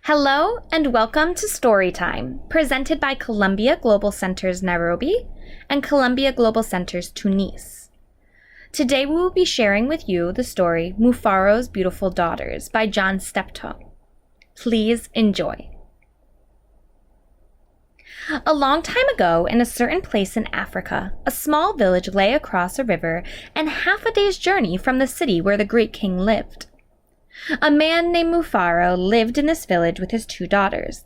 Hello and welcome to Storytime, presented by Columbia Global Centers Nairobi and Columbia Global Centers Tunis. Today we will be sharing with you the story Mufaro's Beautiful Daughters by John Steptoe. Please enjoy. A long time ago, in a certain place in Africa, a small village lay across a river and half a day's journey from the city where the great king lived. A man named Mufaro lived in this village with his two daughters.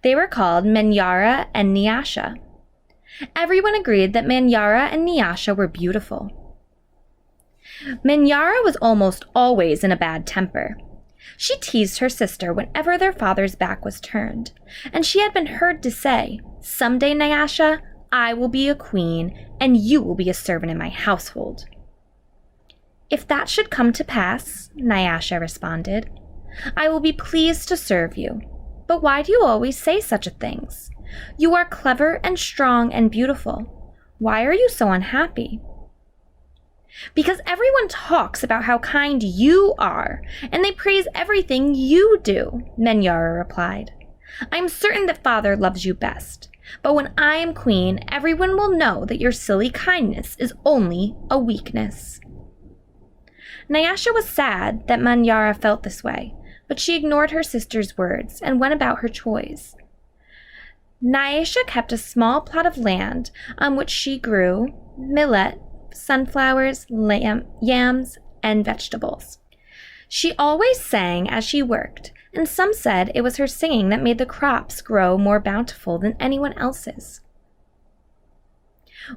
They were called Manyara and Niyasha. Everyone agreed that Manyara and Niyasha were beautiful. Manyara was almost always in a bad temper. She teased her sister whenever their father's back was turned, and she had been heard to say, "Someday, Niyasha, I will be a queen, and you will be a servant in my household." "If that should come to pass," Niyasha responded, "I will be pleased to serve you. But why do you always say such things? You are clever and strong and beautiful. Why are you so unhappy?" "Because everyone talks about how kind you are, and they praise everything you do," Manyara replied. "I am certain that father loves you best, but when I am queen, everyone will know that your silly kindness is only a weakness." Niyasha was sad that Manyara felt this way, but she ignored her sister's words and went about her chores. Niyasha kept a small plot of land on which she grew millet, sunflowers, yams, and vegetables. She always sang as she worked, and some said it was her singing that made the crops grow more bountiful than anyone else's.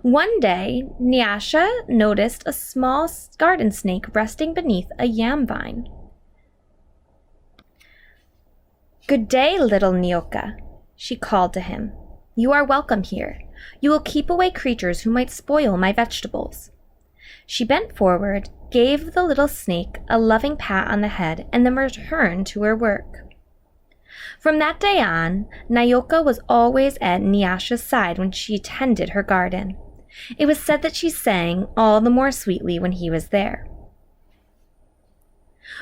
One day, Niyasha noticed a small garden snake resting beneath a yam vine. "Good day, little Nyoka," she called to him. "You are welcome here. You will keep away creatures who might spoil my vegetables." She bent forward, gave the little snake a loving pat on the head, and then returned to her work. From that day on, Nyoka was always at Niyasha's side when she tended her garden. It was said that she sang all the more sweetly when he was there.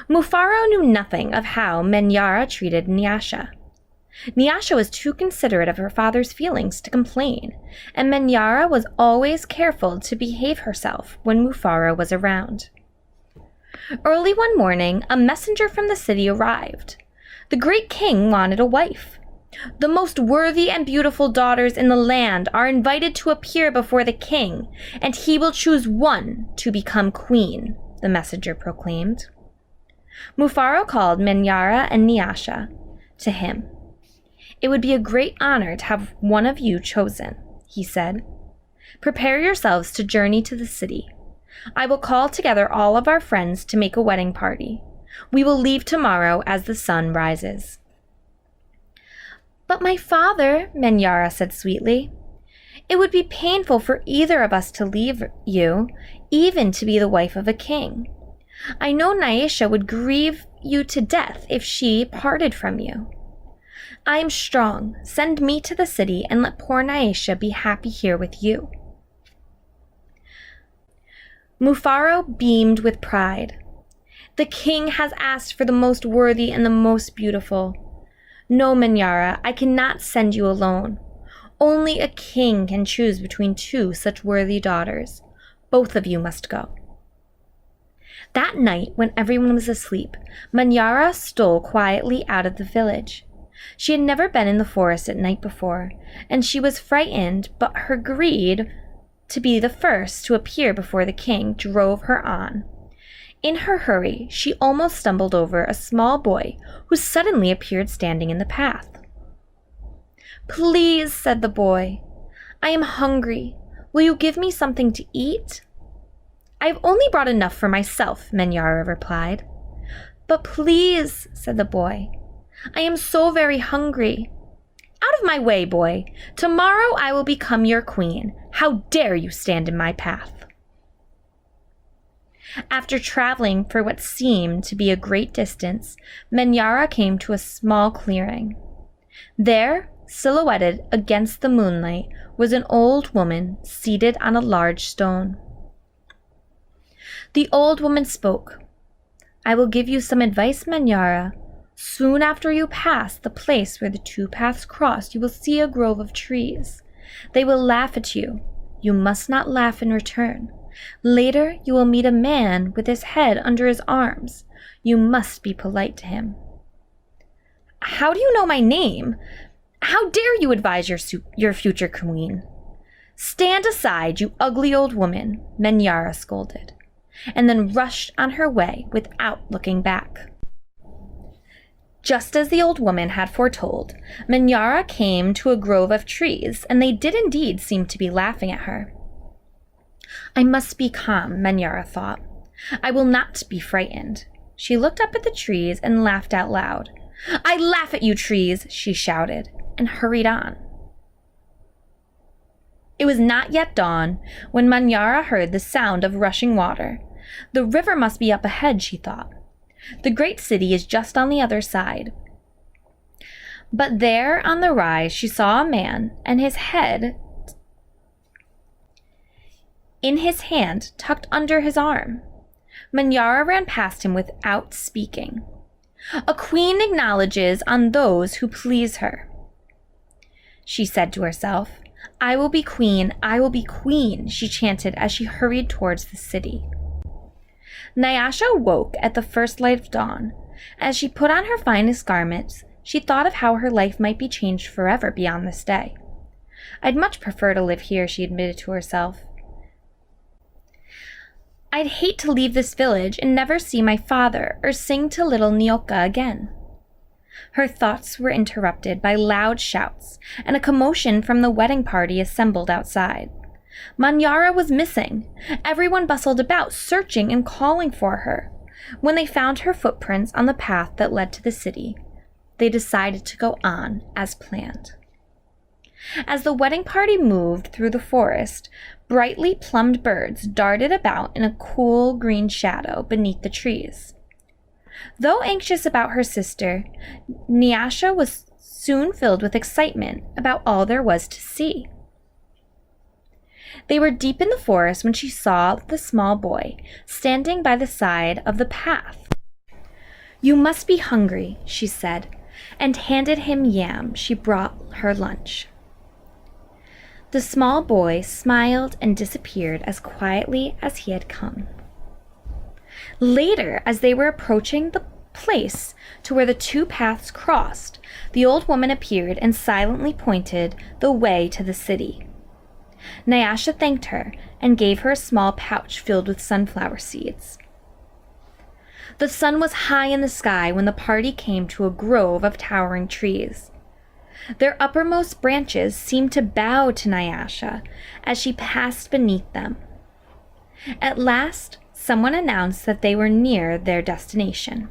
Mufaro knew nothing of how Manyara treated Niyasha. Niyasha was too considerate of her father's feelings to complain, and Manyara was always careful to behave herself when Mufaro was around. Early one morning, a messenger from the city arrived. The great king wanted a wife. "The most worthy and beautiful daughters in the land are invited to appear before the king, and he will choose one to become queen," the messenger proclaimed. Mufaro called Manyara and Niyasha to him. "It would be a great honor to have one of you chosen," he said. "Prepare yourselves to journey to the city. I will call together all of our friends to make a wedding party. We will leave tomorrow as the sun rises." "But my father," Manyara said sweetly, "it would be painful for either of us to leave you, even to be the wife of a king. I know Niyasha would grieve you to death if she parted from you. I am strong. Send me to the city and let poor Niyasha be happy here with you." Mufaro beamed with pride. "The king has asked for the most worthy and the most beautiful. No, Manyara, I cannot send you alone. Only a king can choose between two such worthy daughters. Both of you must go." That night, when everyone was asleep, Manyara stole quietly out of the village. She had never been in the forest at night before, and she was frightened, but her greed to be the first to appear before the king drove her on. In her hurry, she almost stumbled over a small boy who suddenly appeared standing in the path. "Please," said the boy, "I am hungry. Will you give me something to eat?" "I have only brought enough for myself," Manyara replied. "But please," said the boy, "I am so very hungry." "Out of my way, boy. Tomorrow I will become your queen. How dare you stand in my path?" After traveling for what seemed to be a great distance, Manyara came to a small clearing. There, silhouetted against the moonlight, was an old woman seated on a large stone. The old woman spoke. "I will give you some advice, Manyara. Soon after you pass the place where the two paths cross, you will see a grove of trees. They will laugh at you. You must not laugh in return. Later, you will meet a man with his head under his arms. You must be polite to him." "How do you know my name? How dare you advise your future queen?" "Stand aside, you ugly old woman," Manyara scolded, and then rushed on her way without looking back. Just as the old woman had foretold, Manyara came to a grove of trees, and they did indeed seem to be laughing at her. "I must be calm," Manyara thought. "I will not be frightened." She looked up at the trees and laughed out loud. "I laugh at you, trees," she shouted, and hurried on. It was not yet dawn when Manyara heard the sound of rushing water. The river must be up ahead, she thought. The great city is just on the other side. But there on the rise she saw a man, and his head in his hand tucked under his arm. Manyara ran past him without speaking. "A queen acknowledges on those who please her," she said to herself. "I will be queen, I will be queen," she chanted as she hurried towards the city. Niyasha woke at the first light of dawn. As she put on her finest garments, she thought of how her life might be changed forever beyond this day. "I'd much prefer to live here," she admitted to herself. "I'd hate to leave this village and never see my father or sing to little Nyoka again." Her thoughts were interrupted by loud shouts and a commotion from the wedding party assembled outside. Manyara was missing. Everyone bustled about, searching and calling for her. When they found her footprints on the path that led to the city, they decided to go on as planned. As the wedding party moved through the forest, brightly plumed birds darted about in a cool green shadow beneath the trees. Though anxious about her sister, Niyasha was soon filled with excitement about all there was to see. They were deep in the forest when she saw the small boy standing by the side of the path. "You must be hungry," she said, and handed him yam. She brought her lunch. The small boy smiled and disappeared as quietly as he had come. Later, as they were approaching the place to where the two paths crossed, the old woman appeared and silently pointed the way to the city. Niyasha thanked her and gave her a small pouch filled with sunflower seeds. The sun was high in the sky when the party came to a grove of towering trees. Their uppermost branches seemed to bow to Niyasha as she passed beneath them. At last, someone announced that they were near their destination.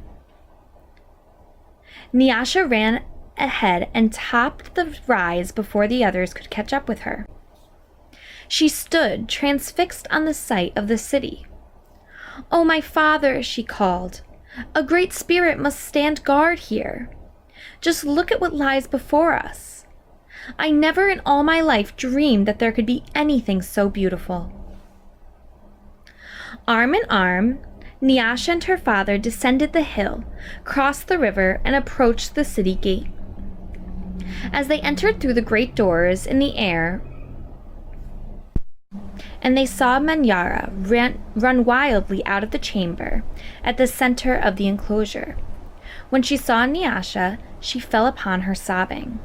Niyasha ran ahead and topped the rise before the others could catch up with her. She stood transfixed on the sight of the city. "Oh, my father," she called, "a great spirit must stand guard here. Just look at what lies before us. I never in all my life dreamed that there could be anything so beautiful." Arm in arm, Niyasha and her father descended the hill, crossed the river, and approached the city gate. As they entered through the great doors in the air, and they saw Manyara run wildly out of the chamber at the center of the enclosure. When she saw Niyasha, she fell upon her sobbing.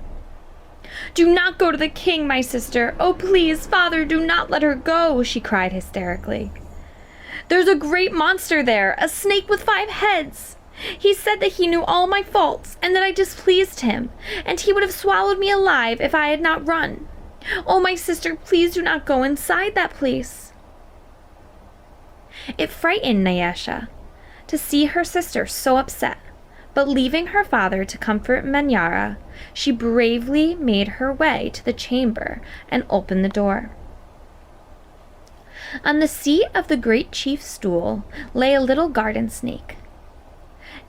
"Do not go to the king, my sister. Oh, please, father, do not let her go," she cried hysterically. "There's a great monster there, a snake with 5 heads. He said that he knew all my faults and that I displeased him, and he would have swallowed me alive if I had not run. Oh, my sister, please do not go inside that place." It frightened Niyasha to see her sister so upset, but leaving her father to comfort Manyara, she bravely made her way to the chamber and opened the door. On the seat of the great chief's stool lay a little garden snake.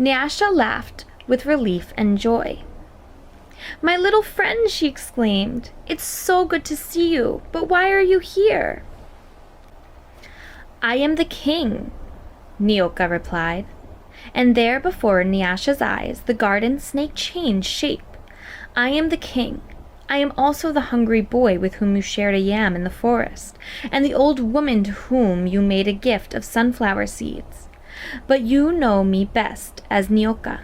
Niyasha laughed with relief and joy. "My little friend," she exclaimed, "it's so good to see you, but why are you here?" "I am the king," Nyoka replied, And there before Niyasha's eyes the garden snake changed shape. I am the king. I am also the hungry boy with whom you shared a yam in the forest, and the old woman to whom you made a gift of sunflower seeds. But you know me best as Nyoka.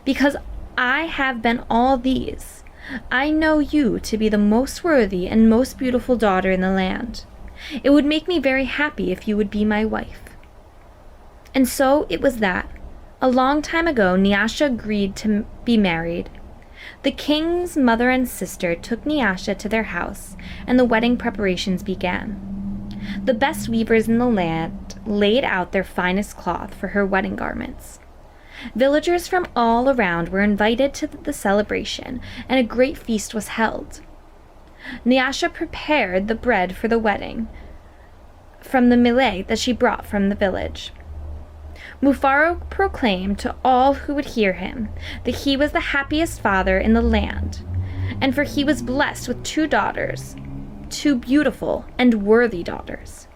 Because I have been all these, I know you to be the most worthy and most beautiful daughter in the land. It would make me very happy if you would be my wife. And so it was that, a long time ago, Niyasha agreed to be married. The king's mother and sister took Niyasha to their house, and the wedding preparations began. The best weavers in the land laid out their finest cloth for her wedding garments. Villagers from all around were invited to the celebration, and a great feast was held. Niyasha prepared the bread for the wedding from the millet that she brought from the village. Mufaro proclaimed to all who would hear him that he was the happiest father in the land, and for he was blessed with 2 daughters, 2 beautiful and worthy daughters,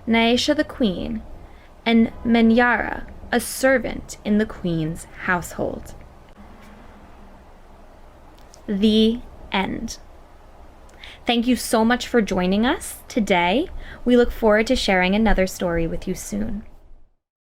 Niyasha the queen, and Manyara, a servant in the queen's household. The end. Thank you so much for joining us today. We look forward to sharing another story with you soon.